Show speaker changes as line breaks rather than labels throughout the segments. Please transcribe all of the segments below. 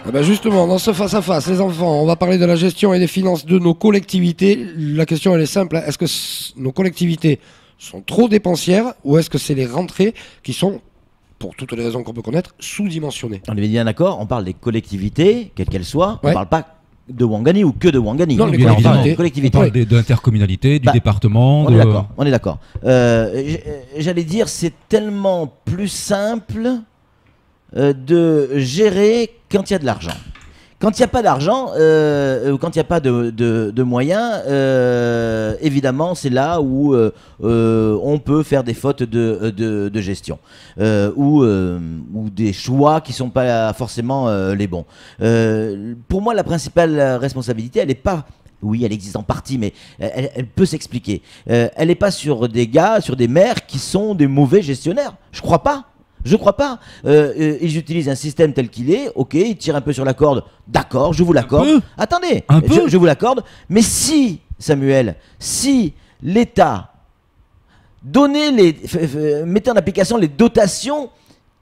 Ah bah justement, dans ce face-à-face, les enfants, on va parler de la gestion et des finances de nos collectivités. La question, elle est simple. Est-ce que nos collectivités sont trop dépensières ou est-ce que c'est les rentrées qui sont, pour toutes les raisons qu'on peut connaître, sous-dimensionnées?
On est bien d'accord, on parle des collectivités, quelles qu'elles soient,
Ouais.
on parle pas de Ouangani ou que de Ouangani.
Non, les
Bien évidemment.
collectivités.
On
collectivités.
parle de l'intercommunalité, du
Bah,
département.
On est d'accord, on est d'accord. J'allais dire, c'est tellement plus simple de gérer quand il y a de l'argent. Quand il n'y a pas d'argent, quand il n'y a pas de moyens, évidemment, c'est là où on peut faire des fautes de gestion ou des choix qui ne sont pas forcément les bons. Pour moi, la principale responsabilité, elle n'est pas... Oui, elle existe en partie, mais elle peut s'expliquer. Elle n'est pas sur des gars, sur des maires qui sont des mauvais gestionnaires. Je crois pas. Je crois pas. Ils utilisent un système tel qu'il est. Ok, ils tirent un peu sur la corde. D'accord, je vous l'accorde.
peu.
Attendez,
Un peu.
je vous l'accorde. Mais si, Samuel, si l'État mettait en application les dotations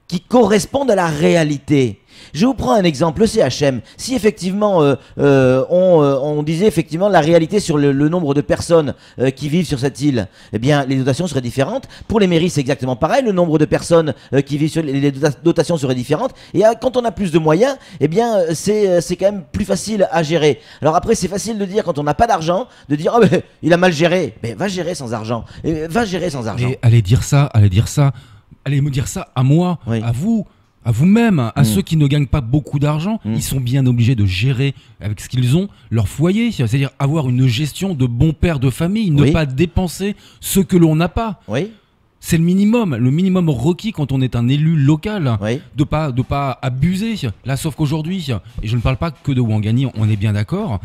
qui correspondent à la réalité. Je vous prends un exemple, le CHM. Si effectivement on disait effectivement la réalité sur le nombre de personnes qui vivent sur cette île, eh bien les dotations seraient différentes. Pour les mairies, c'est exactement pareil. Le nombre de personnes qui vivent sur les dotations seraient différentes. Et quand on a plus de moyens, eh bien c'est quand même plus facile à gérer. Alors après, c'est facile de dire quand on n'a pas d'argent, de dire oh, mais, il a mal géré. Mais va gérer sans argent. Va gérer sans argent.
Et allez dire ça, allez me dire ça à moi,
Oui.
à vous. À vous-même, à ceux qui ne gagnent pas beaucoup d'argent, ils sont bien obligés de gérer avec ce qu'ils ont leur foyer, c'est-à-dire avoir une gestion de bon père de famille, ne
Oui.
pas dépenser ce que l'on n'a pas.
Oui,
C'est le minimum requis quand on est un élu local,
oui.
de pas abuser. Là, sauf qu'aujourd'hui, et je ne parle pas que de Ouangani, on est bien d'accord,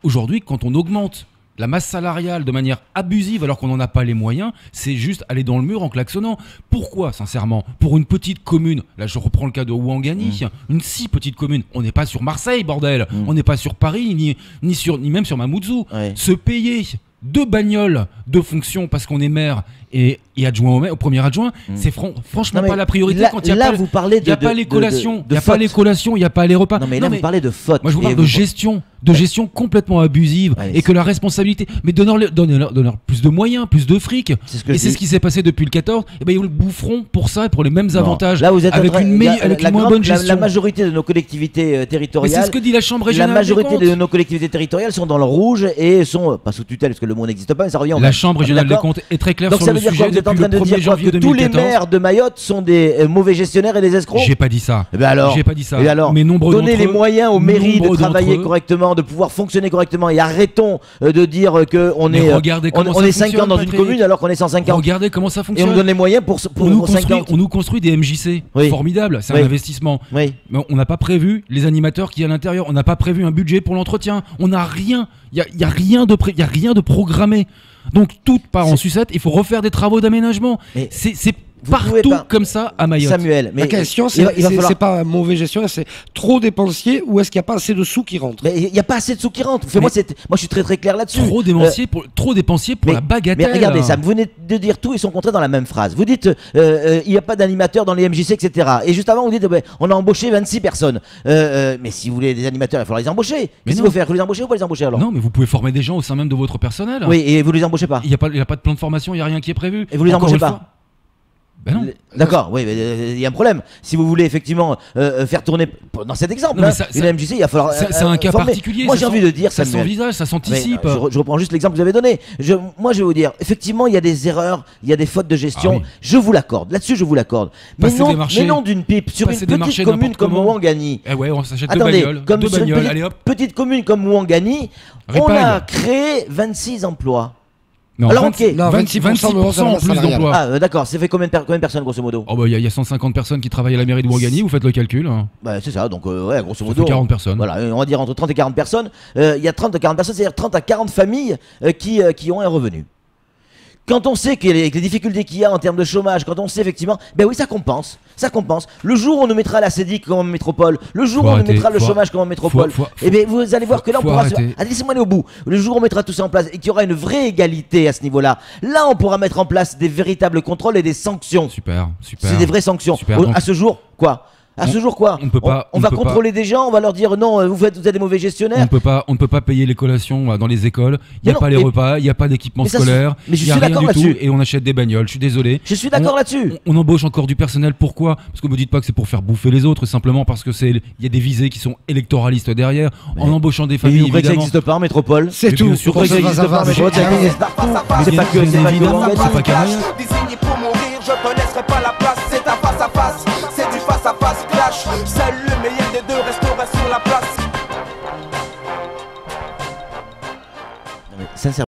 aujourd'hui, quand on augmente la masse salariale de manière abusive alors qu'on n'en a pas les moyens, c'est juste aller dans le mur en klaxonnant. Pourquoi, sincèrement? Pour une petite commune, là je reprends le cas de Ouangani, une si petite commune, on n'est pas sur Marseille, bordel, on n'est pas sur Paris, ni même sur Mamoudzou.
Ouais.
Se payer 2 bagnoles de fonction parce qu'on est maire et adjoint au premier adjoint, c'est franchement
Non, mais
pas la priorité
là-
quand il n'y a
là,
pas,
vous parlez
il y a
de-
pas
de-
les
de-
collations,
de
il n'y a pas
faute.
les collations, il n'y a pas les repas.
Non mais là vous parlez de faute.
Moi je vous
Et
parle de gestion complètement abusive
Ouais,
et que la responsabilité. Mais donnez-leur plus de moyens, plus de fric.
C'est ce que
Et
je
c'est
dis.
ce qui s'est passé depuis le 14. Et ben ils le boufferont pour ça, pour les mêmes
Non.
avantages.
Là vous êtes
avec
en train-
une,
il y a-
avec
la
une moins
grande-
bonne gestion.
La majorité de nos collectivités
Mais c'est
territoriales.
ce que dit la Chambre
La
régionale.
majorité
des
de
comptes.
nos collectivités territoriales sont dans le rouge et sont pas sous tutelle parce que le mot n'existe pas, mais ça revient au
La
même.
Chambre régionale des
D'accord.
comptes est très claire
Donc
sur
ça
le
veut dire
sujet
quoi? Vous êtes en
depuis
train
le
de
1er
dire quoi?
janvier
Que tous les
2014.
maires de Mayotte sont des mauvais gestionnaires et des escrocs?
J'ai pas dit ça.
Eh ben alors,
J'ai pas dit ça.
Et alors,
Mais nombre
donnez
d'entre
les
eux-
moyens aux mairies de
nombre
travailler
d'entre eux-
correctement, de pouvoir fonctionner correctement et arrêtons de dire que on
Mais
est
regardez comment
on
ça
est 50
fonctionne,
dans une
Patrick.
commune alors qu'on est 150
Regardez comment ça
et on
fonctionne.
nous donne les moyens pour
On nous
50.
construit des MJC.
Oui.
Formidable, c'est
Oui.
un investissement.
Oui.
Mais on n'a pas prévu les animateurs qui y a à l'intérieur. On n'a pas prévu un budget pour l'entretien. On n'a rien. Il y a rien de programmé. Donc tout part en sucette. Il faut refaire des travaux d'aménagement.
Mais
C'est
vous pouvez
partout
pas-
comme ça à Mayotte.
Samuel, mais
La question,
il va falloir-
c'est pas un mauvais gestionnaire, c'est trop dépensier ou est-ce qu'il n'y a pas assez de sous qui rentrent?
Mais il n'y a pas assez de sous qui rentrent. Moi, je suis très très clair là-dessus.
Trop dépensier pour la bagatelle.
Mais regardez, Sam, vous venez de dire tout et son contraire dans la même phrase. Vous dites, il n'y a pas d'animateurs dans les MJC, etc. Et juste avant, vous dites, on a embauché 26 personnes. Mais si vous voulez des animateurs, il va falloir les embaucher.
Mais
Qu'est-ce qu'il
non.
faut faire? Vous les embauchez ou pas les embaucher alors?
Non, mais vous pouvez former des gens au sein même de votre personnel.
Oui, et vous les embauchez pas.
Il n'y a pas de plan de formation, il n'y a rien qui est prévu.
Et vous les
Encore
embauchez
une
pas.
fois. Ben non.
D'accord, oui, mais il y a un problème. Si vous voulez effectivement faire tourner, dans cet exemple,
Non, mais
hein, une MJC, il va falloir.
C'est un cas
former.
particulier.
Moi,
ça
j'ai envie de dire,
ça
Samuel.
s'envisage, ça
Mais,
s'anticipe.
je reprends juste l'exemple que vous avez donné. Moi, je vais vous dire, effectivement, il y a des erreurs, il y a des fautes de gestion.
Ah oui.
Je vous l'accorde. Là-dessus, je vous l'accorde. Mais
Passer des
non,
marchés.
mais non d'une pipe. Sur une
Passer des
petite
marchés
commune
n'importe
comme
comment.
Ouangani.
Eh ouais, on s'achète
Attendez,
deux
comme
bagnoles,
sur une petite,
allez hop.
petite commune comme Ouangani, on
Ripaille.
a créé 26 emplois.
Non,
Alors,
26,
ok.
Non, 26% de hausse de la
en
masse
plus
salariale.
d'emplois.
Ah, d'accord. Ça fait combien de personnes, grosso modo?
Oh bah il y a 150 personnes qui travaillent à la mairie de Ouangani, vous faites le calcul. Hein.
Bah, c'est ça, donc ouais, grosso
Ça
modo.
fait 40 personnes.
Voilà, on va dire entre 30 et 40 personnes. Il y a 30 à 40 personnes, c'est-à-dire 30 à 40 familles qui ont un revenu. Quand on sait que les difficultés qu'il y a en termes de chômage, quand on sait effectivement, ben oui, ça compense. Ça compense. Le jour où on nous mettra la CEDIC comme en métropole, le jour
Faut
où on nous
arrêter,
mettra le
faut-
chômage comme en métropole,
faut-
et bien vous allez voir que là on
faut
pourra.
arrêter.
Allez, laissez-moi aller au bout. Le jour où on mettra tout ça en place et qu'il y aura une vraie égalité à ce niveau-là, là on pourra mettre en place des véritables contrôles et des sanctions.
Super, super.
C'est des vraies sanctions.
Super,
À
donc-
ce jour, quoi? À ce jour, quoi?
On peut pas.
On va contrôler des gens, on va leur dire non, vous êtes des mauvais gestionnaires.
On ne peut pas payer les collations dans les écoles. Il n'y a
non,
pas les repas, il n'y a pas d'équipement scolaire.
Mais je
il y a
suis
rien
d'accord
du tout.
là-dessus.
Et on achète des bagnoles. Je suis désolé.
Je suis d'accord là-dessus.
On embauche encore du personnel. Pourquoi? Parce que me dites pas que c'est pour faire bouffer les autres, simplement parce que il y a des visées qui sont électoralistes derrière. En embauchant des familles,
Vous croyez que ça
évidemment.
n'existe pas en métropole?
C'est
Mais
tout.
bien sûr
Pour
que
ce
ça
face à
existe pas,
face,
mais je vois que ça
terminé.
existe partout.
Mais
C'est pas que
évidemment,
Ouangani.
c'est pas Canaille.
Désigné pour mourir, je te laisserai pas la place. C'est un face à face, c'est du face à face clash. Seul le meilleur des deux restera sur la place.
Sincèrement.